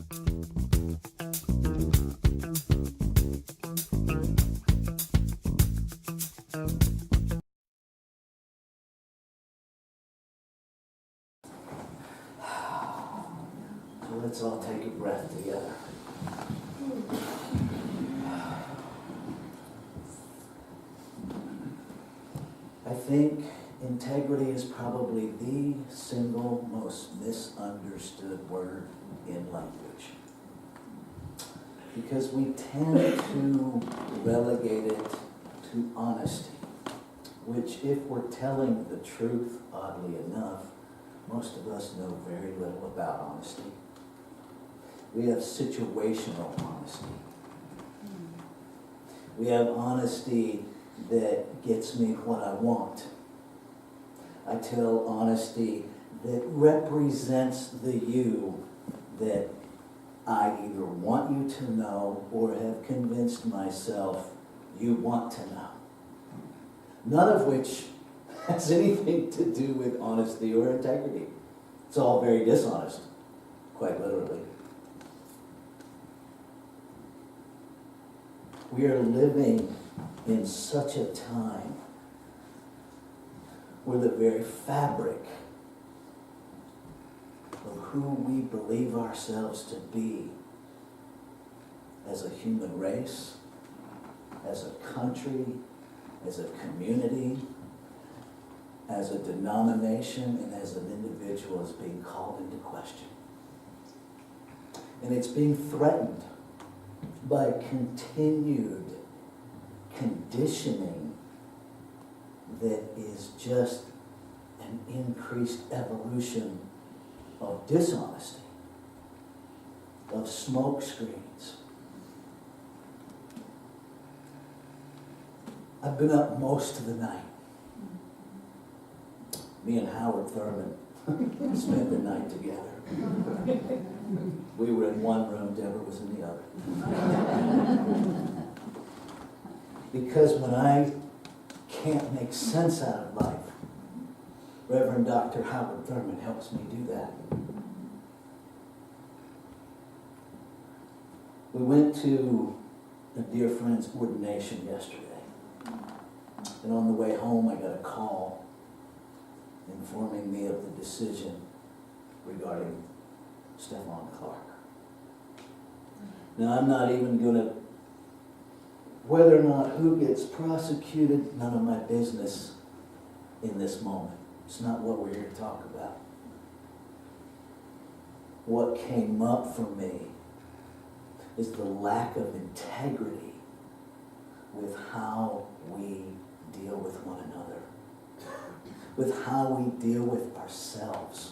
So let's all take a breath together. I think integrity is probably the single most misunderstood word in language. Because we tend to relegate it to honesty, which, if we're telling the truth, oddly enough, most of us know very little about honesty. We have situational honesty. We have honesty that gets me what I want. I tell honesty that represents the you that I either want you to know or have convinced myself you want to know. None of which has anything to do with honesty or integrity. It's all very dishonest, quite literally. We are living in such a time where the very fabric of who we believe ourselves to be as a human race, as a country, as a community, as a denomination, and as an individual is being called into question. And it's being threatened by continued conditioning that is just an increased evolution of dishonesty, of smoke screens. I've been up most of the night. Me and Howard Thurman spent the night together. We were in one room, Deborah was in the other. Because when I can't make sense out of life, Reverend Dr. Howard Thurman helps me do that. We went to a dear friend's ordination yesterday. And on the way home, I got a call informing me of the decision regarding Stefan Clark. Now, I'm not even going to, whether or not who gets prosecuted, none of my business in this moment. It's not what we're here to talk about. What came up for me is the lack of integrity with how we deal with one another, with how we deal with ourselves.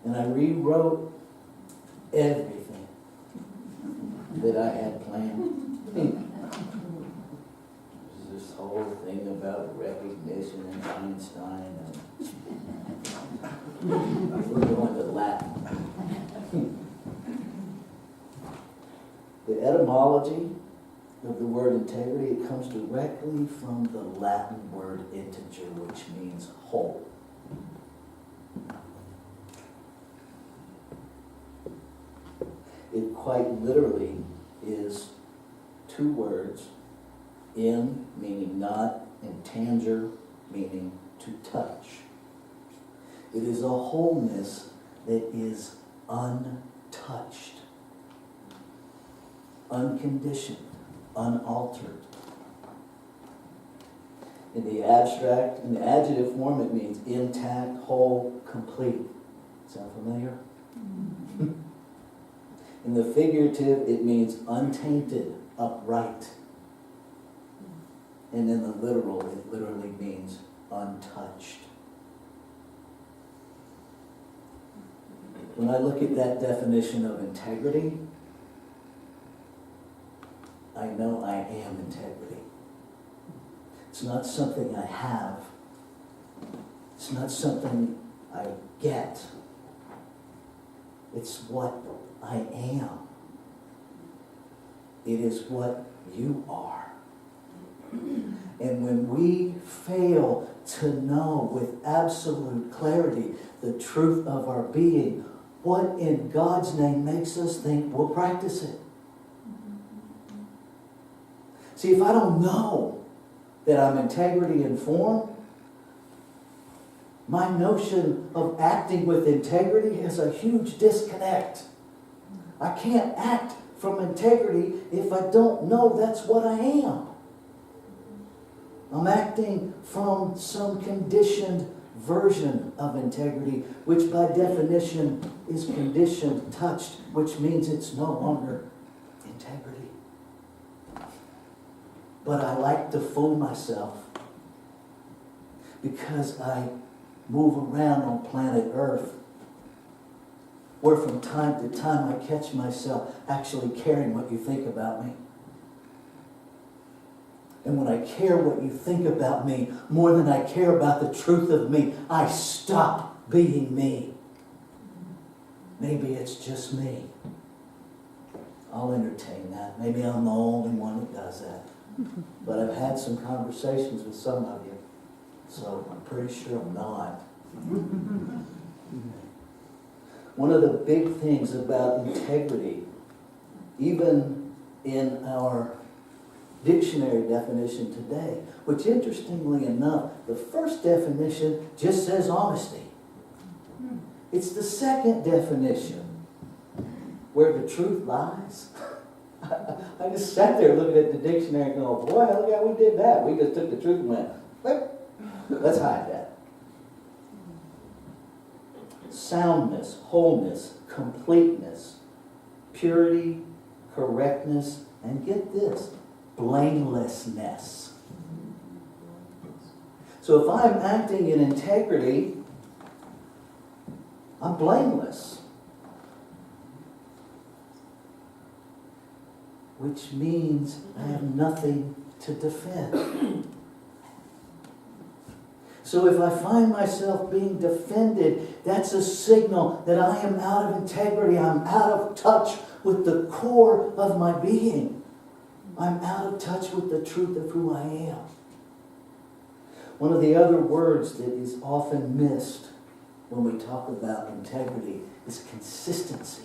And I rewrote everything that I had planned. This whole thing about recognition and Einstein, and we're going to Latin. The etymology of the word integrity, it comes directly from the Latin word integer, which means whole. It quite literally is two words, in meaning not, and tanger meaning to touch. It is a wholeness that is untouched, unconditioned, unaltered. In the abstract, in the adjective form, it means intact, whole, complete. Sound familiar? Mm-hmm. In the figurative, it means untainted, upright. And in the literal, it literally means untouched. When I look at that definition of integrity, I know I am integrity. It's not something I have. It's not something I get. It's what I am. It is what you are. And when we fail to know with absolute clarity the truth of our being, what in God's name makes us think we'll practice it? See, if I don't know that I'm integrity informed, my notion of acting with integrity has a huge disconnect. I can't act from integrity if I don't know that's what I am. I'm acting from some conditioned version of integrity, which by definition is conditioned, touched, which means it's no longer integrity. But I like to fool myself because I move around on planet Earth, where from time to time I catch myself actually caring what you think about me. And when I care what you think about me more than I care about the truth of me, I stop being me. Maybe it's just me. I'll entertain that. Maybe I'm the only one that does that. But I've had some conversations with some of you, so I'm pretty sure I'm not. One of the big things about integrity, even in our dictionary definition today, which interestingly enough, the first definition just says honesty. It's the second definition, where the truth lies. I just sat there looking at the dictionary and going, boy, look how we did that. We just took the truth and went, let's hide that. Soundness, wholeness, completeness, purity, correctness, and get this, blamelessness. So if I'm acting in integrity, I'm blameless. Which means I have nothing to defend. So if I find myself being defended, that's a signal that I am out of integrity. I'm out of touch with the core of my being. I'm out of touch with the truth of who I am. One of the other words that is often missed when we talk about integrity is consistency.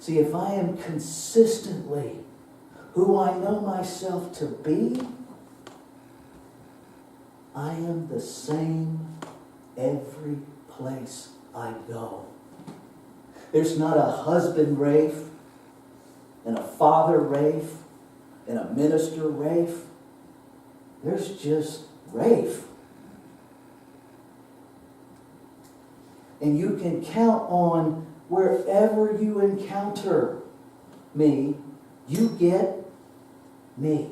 See, if I am consistently who I know myself to be, I am the same every place I go. There's not a husband Rafe, and a father Rafe, and a minister Rafe. There's just Rafe. And you can count on wherever you encounter me, you get me.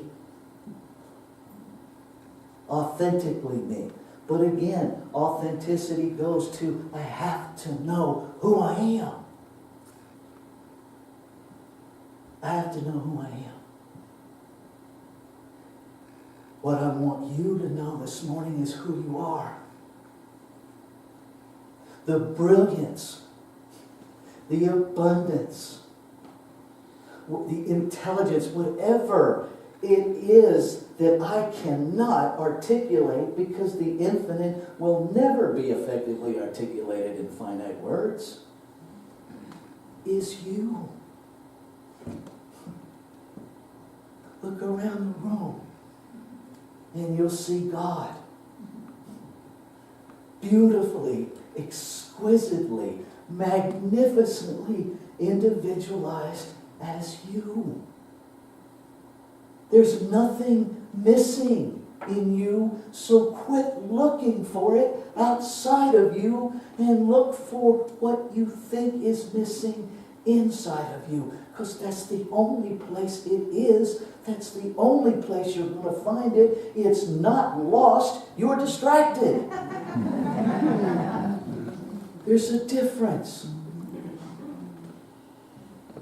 Authentically me. But again, authenticity goes to, I have to know who I am. I have to know who I am. What I want you to know this morning is who you are. The brilliance, the abundance, the intelligence, whatever it is that I cannot articulate because the infinite will never be effectively articulated in finite words, is you. Look around the room and you'll see God. Beautifully, exquisitely, magnificently individualized as you. There's nothing missing in you, so quit looking for it outside of you and look for what you think is missing inside of you, because that's the only place it is. That's the only place you're going to find it. It's not lost. You're distracted. There's a difference.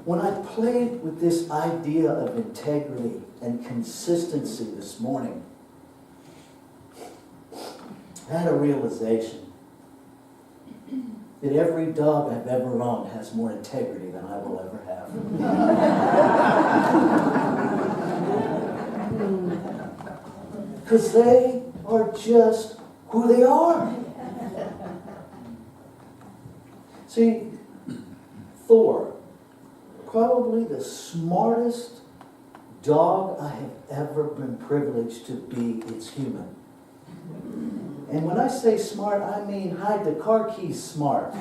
When I played with this idea of integrity and consistency this morning, I had a realization that every dog I've ever owned has more integrity than I will ever have. Because they are just who they are. See, Thor, probably the smartest dog I have ever been privileged to be its human. And when I say smart, I mean hide the car keys smart.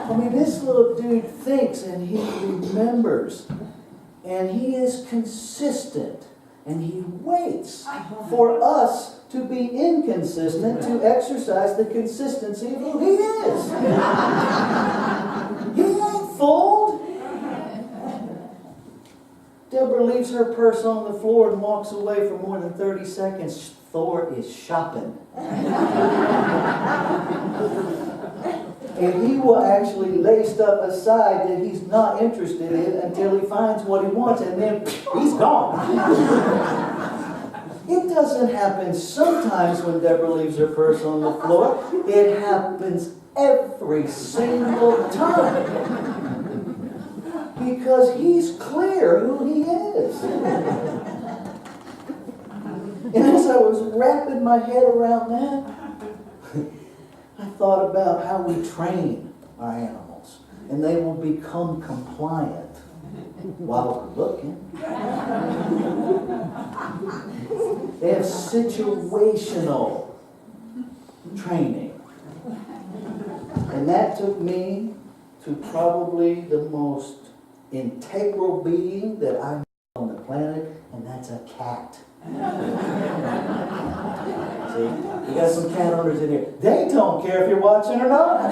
I mean, this little dude thinks and he remembers. And he is consistent. And he waits for us to be inconsistent to exercise the consistency of who he is. He ain't fooled. Deborah leaves her purse on the floor and walks away for more than 30 seconds. Thor is shopping. And he will actually lay stuff aside that he's not interested in until he finds what he wants, and then he's gone. It doesn't happen sometimes when Deborah leaves her purse on the floor. It happens every single time. Because he's clear who he is. And as I was wrapping my head around that, I thought about how we train our animals. And they will become compliant while we're looking. They have situational training. And that took me to probably the most integral being that I know on the planet, and that's a cat. See, you got some cat owners in here. They don't care if you're watching or not.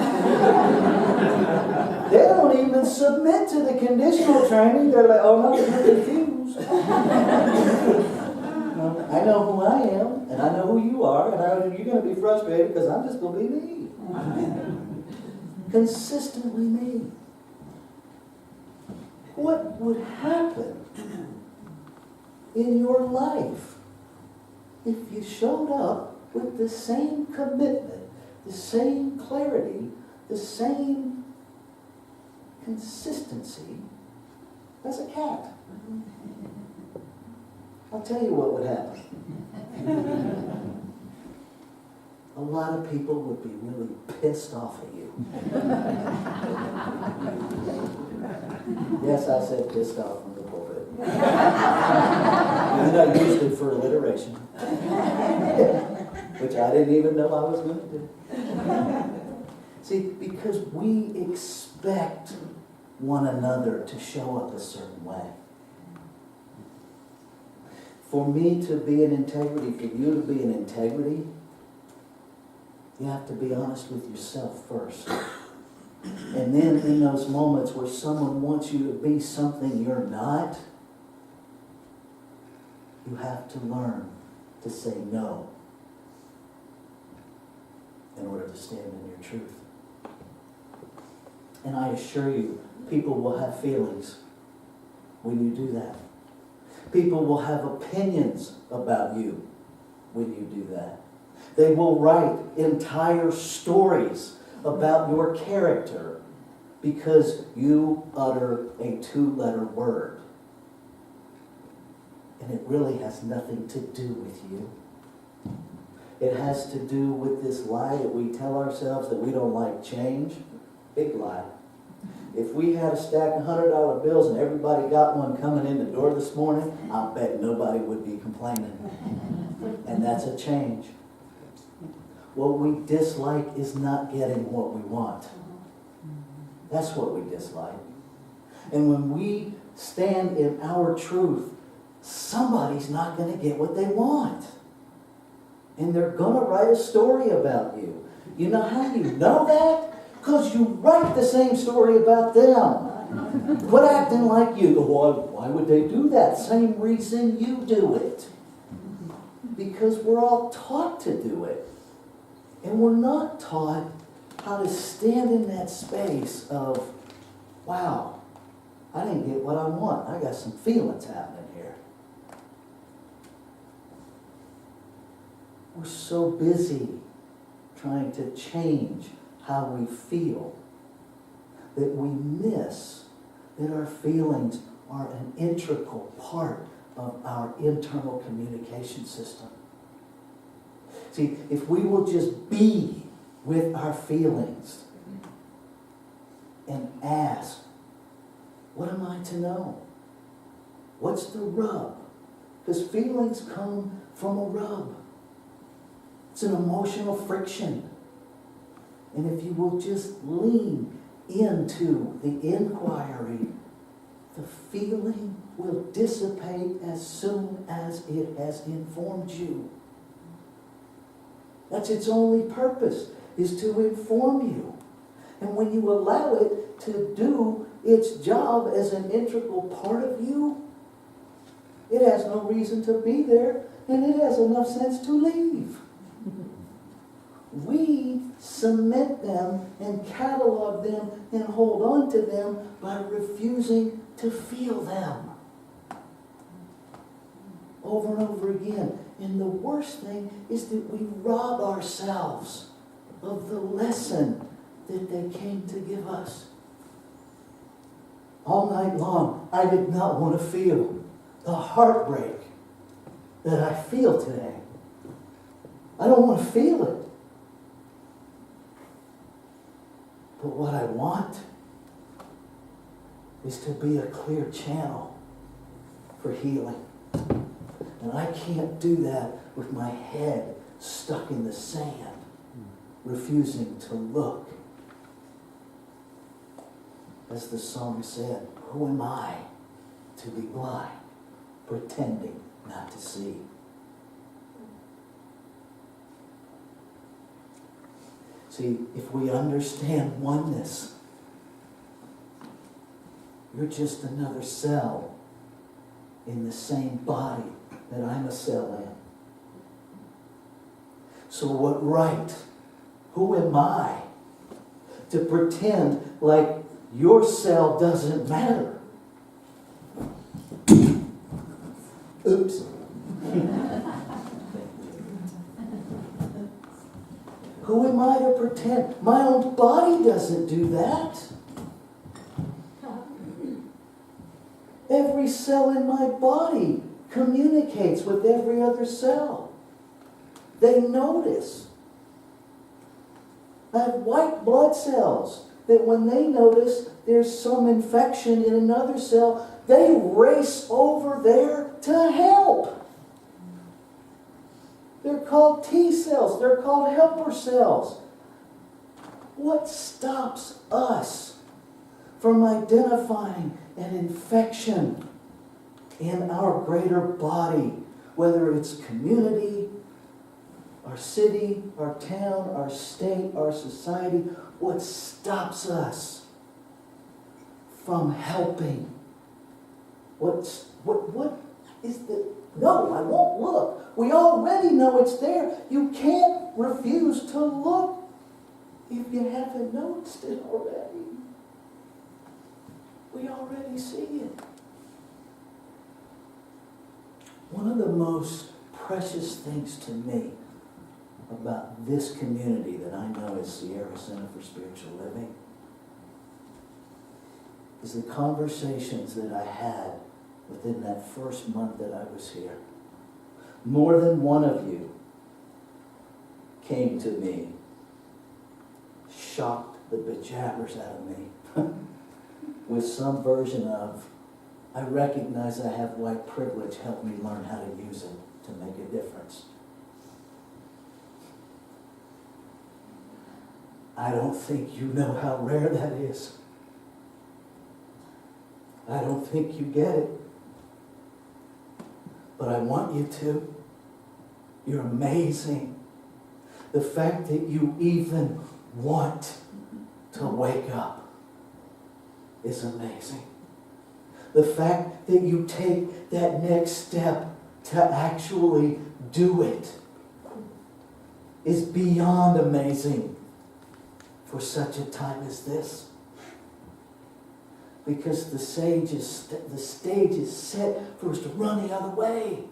They don't even submit to the conditional training. They're like, oh no, you're confused. I know who I am, and I know who you are, and you're going to be frustrated because I'm just going to be me. Consistently me. What would happen in your life if you showed up with the same commitment, the same clarity, the same consistency as a cat? I'll tell you what would happen. A lot of people would be really pissed off at you. Yes, I said pissed off from the pulpit. And I used it for alliteration. Which I didn't even know I was going to do. See, because we expect one another to show up a certain way. For me to be in integrity, for you to be in integrity, you have to be honest with yourself first. And then in those moments where someone wants you to be something you're not, you have to learn to say no in order to stand in your truth. And I assure you, people will have feelings when you do that. People will have opinions about you when you do that. They will write entire stories about your character because you utter a 2-letter word. And it really has nothing to do with you. It has to do with this lie that we tell ourselves that we don't like change. Big lie. If we had a stack of $100 bills and everybody got one coming in the door this morning, I'll bet nobody would be complaining. And that's a change. What we dislike is not getting what we want. That's what we dislike. And when we stand in our truth, somebody's not going to get what they want. And they're going to write a story about you. You know how you know that? Because you write the same story about them. Quit acting like you. Why would they do that? Same reason you do it. Because we're all taught to do it. And we're not taught how to stand in that space of, wow, I didn't get what I want. I got some feelings happening here. We're so busy trying to change how we feel that we miss that our feelings are an integral part of our internal communication system. See, if we will just be with our feelings and ask, what am I to know? What's the rub? Because feelings come from a rub. It's an emotional friction. And if you will just lean into the inquiry, the feeling will dissipate as soon as it has informed you. That's its only purpose, is to inform you. And when you allow it to do its job as an integral part of you, it has no reason to be there, and it has enough sense to leave. We cement them and catalog them and hold on to them by refusing to feel them. Over and over again. And the worst thing is that we rob ourselves of the lesson that they came to give us. All night long, I did not want to feel the heartbreak that I feel today. I don't want to feel it. But what I want is to be a clear channel for healing. And I can't do that with my head stuck in the sand, refusing to look. As the song said, who am I to be blind, pretending not to see? See, if we understand oneness, you're just another cell in the same body that I'm a cell in. So what right? Who am I to pretend like your cell doesn't matter? Oops. Who am I to pretend? My own body doesn't do that. Every cell in my body communicates with every other cell. They notice. I have white blood cells that when they notice there's some infection in another cell, they race over there to help. They're called T cells. They're called helper cells. What stops us from identifying an infection in our greater body, whether it's community, our city, our town, our state, our society? What stops us from helping? What is the... No, I won't look. We already know it's there. You can't refuse to look if you haven't noticed it already. We already see it. One of the most precious things to me about this community that I know as Sierra Center for Spiritual Living is the conversations that I had within that first month that I was here. More than one of you came to me, shocked the bejabbers out of me with some version of, I recognize I have white privilege, help me learn how to use it to make a difference. I don't think you know how rare that is. I don't think you get it. But I want you to. You're amazing. The fact that you even want to wake up is amazing. The fact that you take that next step to actually do it is beyond amazing for such a time as this. Because the stage is set for us to run the other way.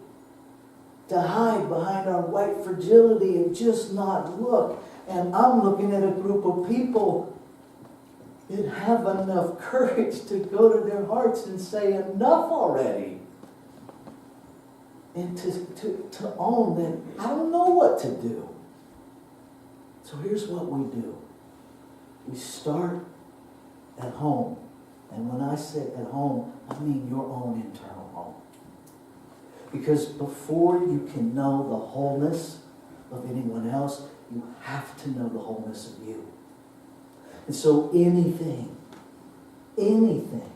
To hide behind our white fragility and just not look. And I'm looking at a group of people that have enough courage to go to their hearts and say enough already. And to own that I don't know what to do. So here's what we do. We start at home. And when I say at home, I mean your own internal home. Because before you can know the wholeness of anyone else, you have to know the wholeness of you. And so anything that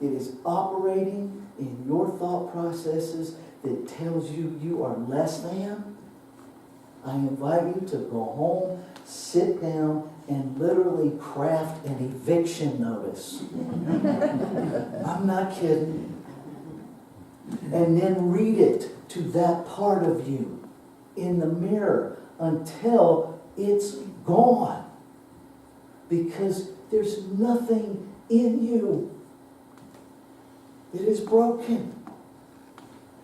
is operating in your thought processes that tells you you are less than, I invite you to go home, sit down, and literally craft an eviction notice. I'm not kidding. And then read it to that part of you in the mirror until it's gone. Because there's nothing in you that is broken.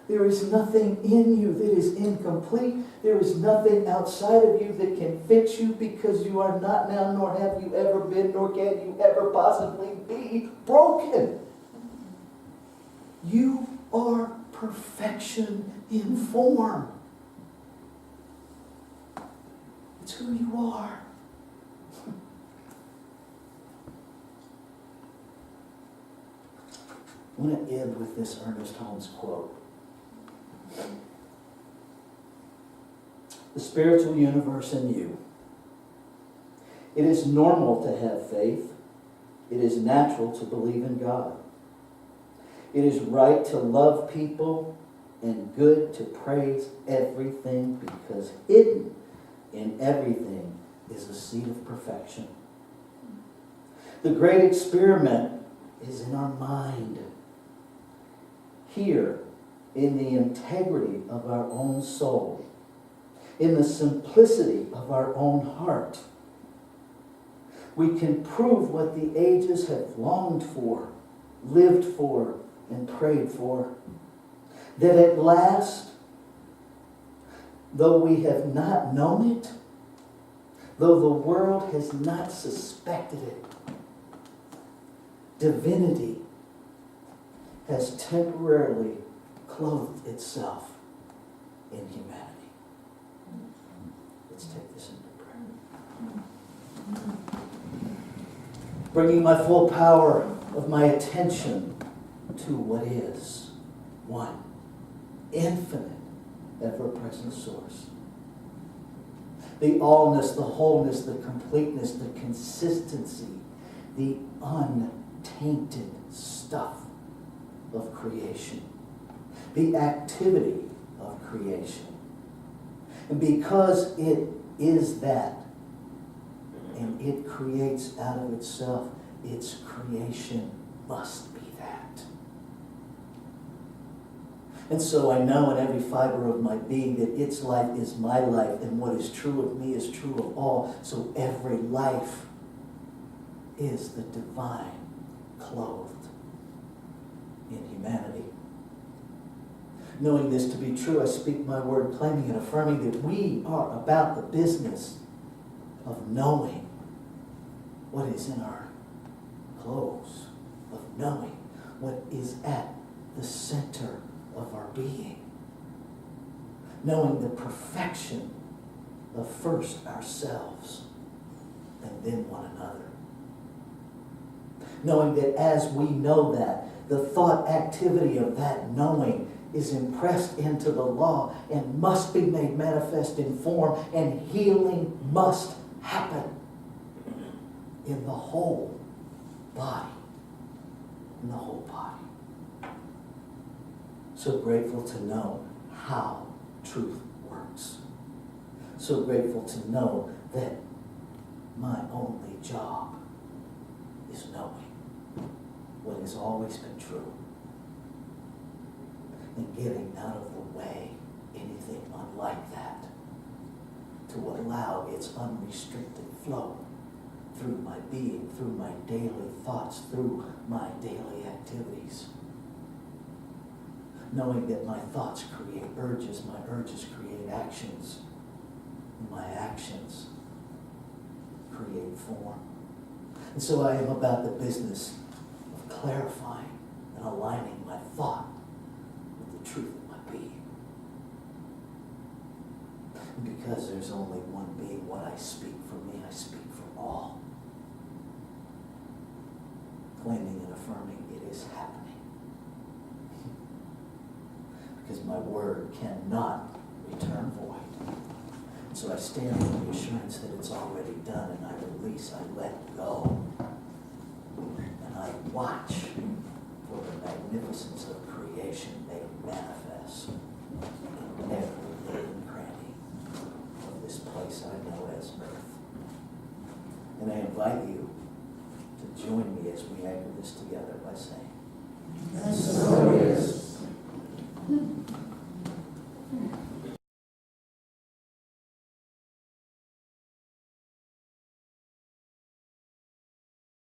There is nothing in you that is incomplete. There is nothing outside of you that can fix you, because you are not now, nor have you ever been, nor can you ever possibly be broken. You are perfection in form. It's who you are. I want to end with this Ernest Holmes quote. The spiritual universe in you. It is normal to have faith. It is natural to believe in God. It is right to love people and good to praise everything, because hidden in everything is a seed of perfection. The great experiment is in our mind. Here, in the integrity of our own soul, in the simplicity of our own heart, we can prove what the ages have longed for, lived for, and prayed for. That at last, though we have not known it, though the world has not suspected it, divinity has temporarily clothed itself in humanity. Let's take this into prayer. Bringing my full power of my attention to what is one, infinite, ever-present source. The allness, the wholeness, the completeness, the consistency, the untainted stuff of creation. The activity of creation. And because it is that, and it creates out of itself, its creation must be that. And so I know in every fiber of my being that its life is my life, and what is true of me is true of all. So every life is the divine clothed in humanity. Knowing this to be true, I speak my word, claiming and affirming that we are about the business of knowing what is in our clothes, of knowing what is at the center of our being. Knowing the perfection of first ourselves and then one another. Knowing that as we know that, the thought activity of that knowing is impressed into the law and must be made manifest in form, and healing must happen in the whole body. In the whole body. So grateful to know how truth works. So grateful to know that my only job is knowing what has always been true, and getting out of the way anything unlike that, to allow its unrestricted flow through my being, through my daily thoughts, through my daily activities. Knowing that my thoughts create urges, my urges create actions, and my actions create form. And so I am about the business of clarifying and aligning my thought with the truth of my being. And because there's only one being, what I speak from claiming and affirming it is happening. Because my word cannot return void. So I stand with the assurance that it's already done, and I release, I let go. And I watch for the magnificence of creation made manifest in every nook and cranny of this place I know as earth. And I invite you to join me as we anchor this together by saying,